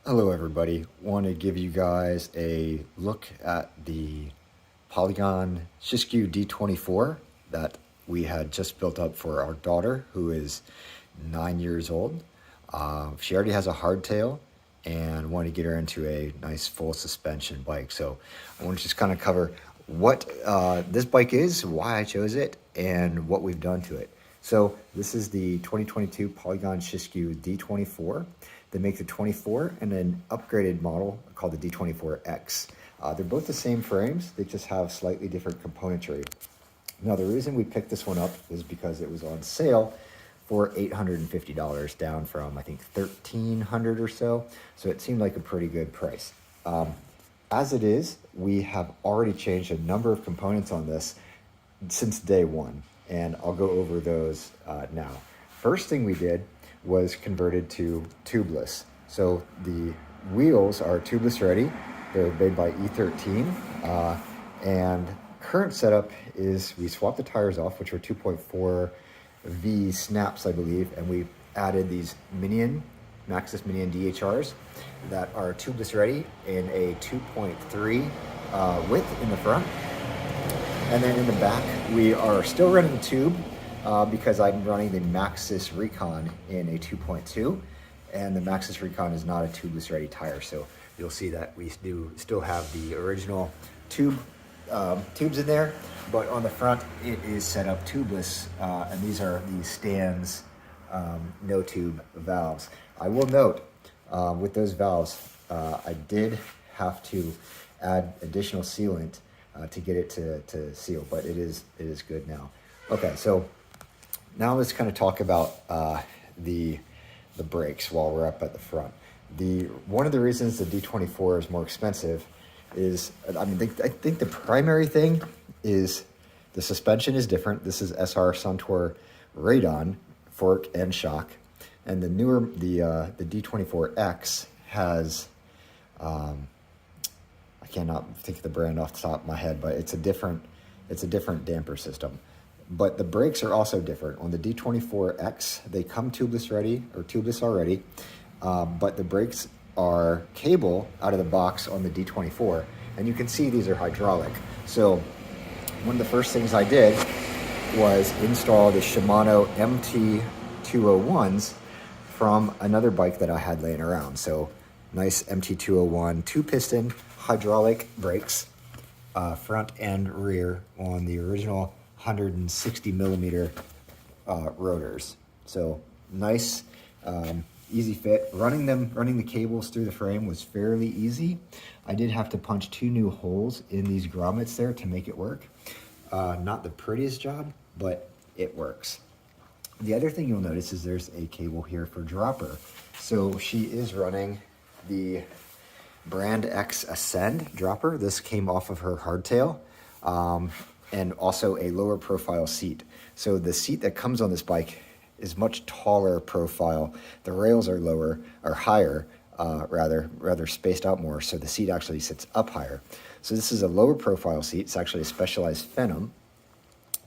Hello everybody, want to give you guys a look at the Polygon Siskiu D24 that we had just built up for our daughter who is 9 years old. She already has a hardtail and want to get her into a nice full suspension bike. So I want to just kind of cover what this bike is, why I chose it, and what we've done to it. So this is the 2022 Polygon Siskiu D24. They make the 24 and an upgraded model called the D24X. They're both the same frames, they just have slightly different componentry. Now the reason we picked this one up is because it was on sale for $850, down from I think $1,300 or so. So it seemed like a pretty good price. As it is, we have already changed a number of components on this since day one, and I'll go over those now. First thing we did was converted to tubeless. So the wheels are tubeless ready. They're made by E13, and current setup is we swapped the tires off, which were 2.4 V snaps, I believe, and we added these Maxxis Minion DHRs that are tubeless ready in a 2.3 width in the front. And then in the back, we are still running tube because I'm running the Maxxis Recon in a 2.2, and the Maxxis Recon is not a tubeless ready tire. So you'll see that we do still have the original tubes in there, but on the front it is set up tubeless, and these are the Stan's no tube valves. I will note with those valves, I did have to add additional sealant to get it to seal, but it is good now. Okay, so now let's kind of talk about the brakes while we're up at the front. One of the reasons the D24 is more expensive is, I think the primary thing is the suspension is different. This is SR Suntour Radon fork and shock, and the D24X has I cannot think of the brand off the top of my head, but it's a different damper system. But the brakes are also different. On the D24X, they come tubeless already, but the brakes are cable out of the box on the D24, and you can see these are hydraulic. So one of the first things I did was install the Shimano MT201s from another bike that I had laying around. So nice MT201 two-piston hydraulic brakes, front and rear, on the original 160 millimeter rotors. So nice, easy fit. Running the cables through the frame was fairly easy. I did have to punch 2 new holes in these grommets there to make it work. Not the prettiest job, but it works. The other thing you'll notice is there's a cable here for dropper. So she is running the BrandX Ascend dropper. This came off of her hardtail, and also a lower profile seat. So the seat that comes on this bike is much taller profile. The rails are higher, rather spaced out more, so the seat actually sits up higher. So this is a lower profile seat. It's actually a specialized Phenom,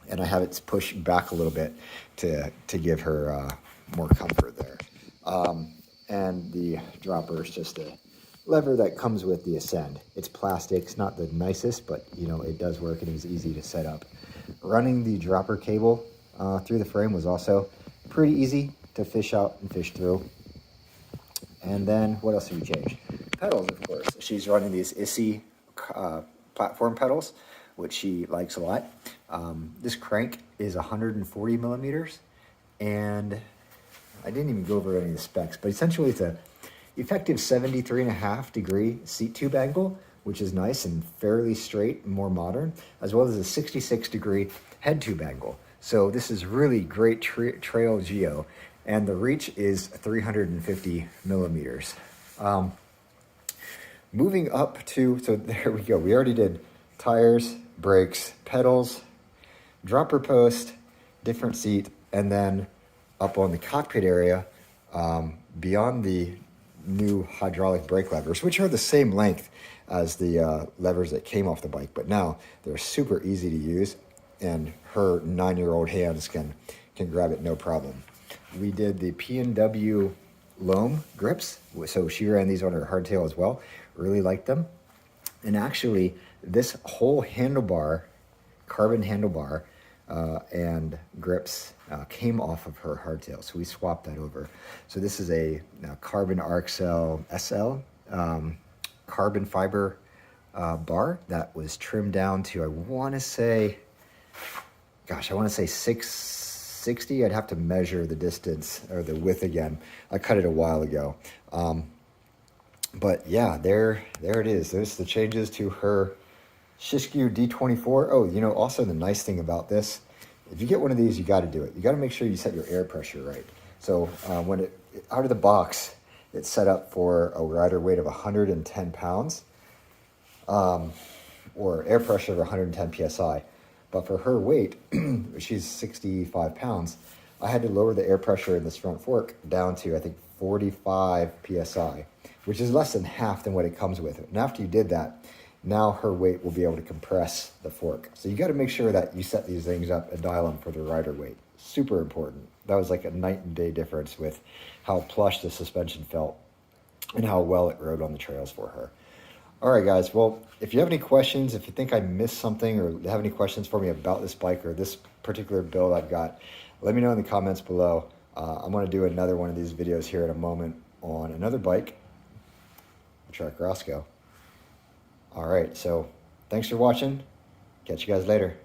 and I have it pushed back a little bit to give her more comfort there. And the dropper is just a lever that comes with the Ascend. It's plastic, it's not the nicest, but you know, it does work and it was easy to set up. Running the dropper cable through the frame was also pretty easy to fish out and fish through. And then what else have we changed? Pedals, of course. She's running these ISSI platform pedals, which she likes a lot. This crank is 140 millimeters, and I didn't even go over any of the specs, but essentially it's a effective 73.5 degree seat tube angle, which is nice and fairly straight and more modern, as well as a 66 degree head tube angle. So this is really great trail geo, and the reach is 350 millimeters. Moving up to, so there we go. We already did tires, brakes, pedals, dropper post, different seat, and then up on the cockpit area, beyond the new hydraulic brake levers, which are the same length as the levers that came off the bike, but now they're super easy to use, and her 9-year-old hands can grab it no problem. We did the P&W loam grips. So she ran these on her hardtail as well. Really liked them. And actually, this whole handlebar, carbon handlebar, and grips came off of her hardtail. So we swapped that over. So this is a carbon arc cell SL carbon fiber bar that was trimmed down to, I want to say 660. I'd have to measure the distance or the width again. I cut it a while ago. But yeah, there it is. There's the changes to her Siskiu D24. Oh, you know, also the nice thing about this, if you get one of these, you got to do it. You got to make sure you set your air pressure right. So when it out of the box, it's set up for a rider weight of 110 pounds or air pressure of 110 psi. But for her weight, she's 65 pounds, I had to lower the air pressure in this front fork down to, I think, 45 psi, which is less than half than what it comes with. And after you did that, now her weight will be able to compress the fork. So you got to make sure that you set these things up and dial them for the rider weight. Super important. That was like a night and day difference with how plush the suspension felt and how well it rode on the trails for her. All right, guys. Well, if you have any questions, if you think I missed something or have any questions for me about this bike or this particular build I've got, let me know in the comments below. I'm going to do another one of these videos here in a moment on another bike, the Trek Roscoe. All right, so thanks for watching. Catch you guys later.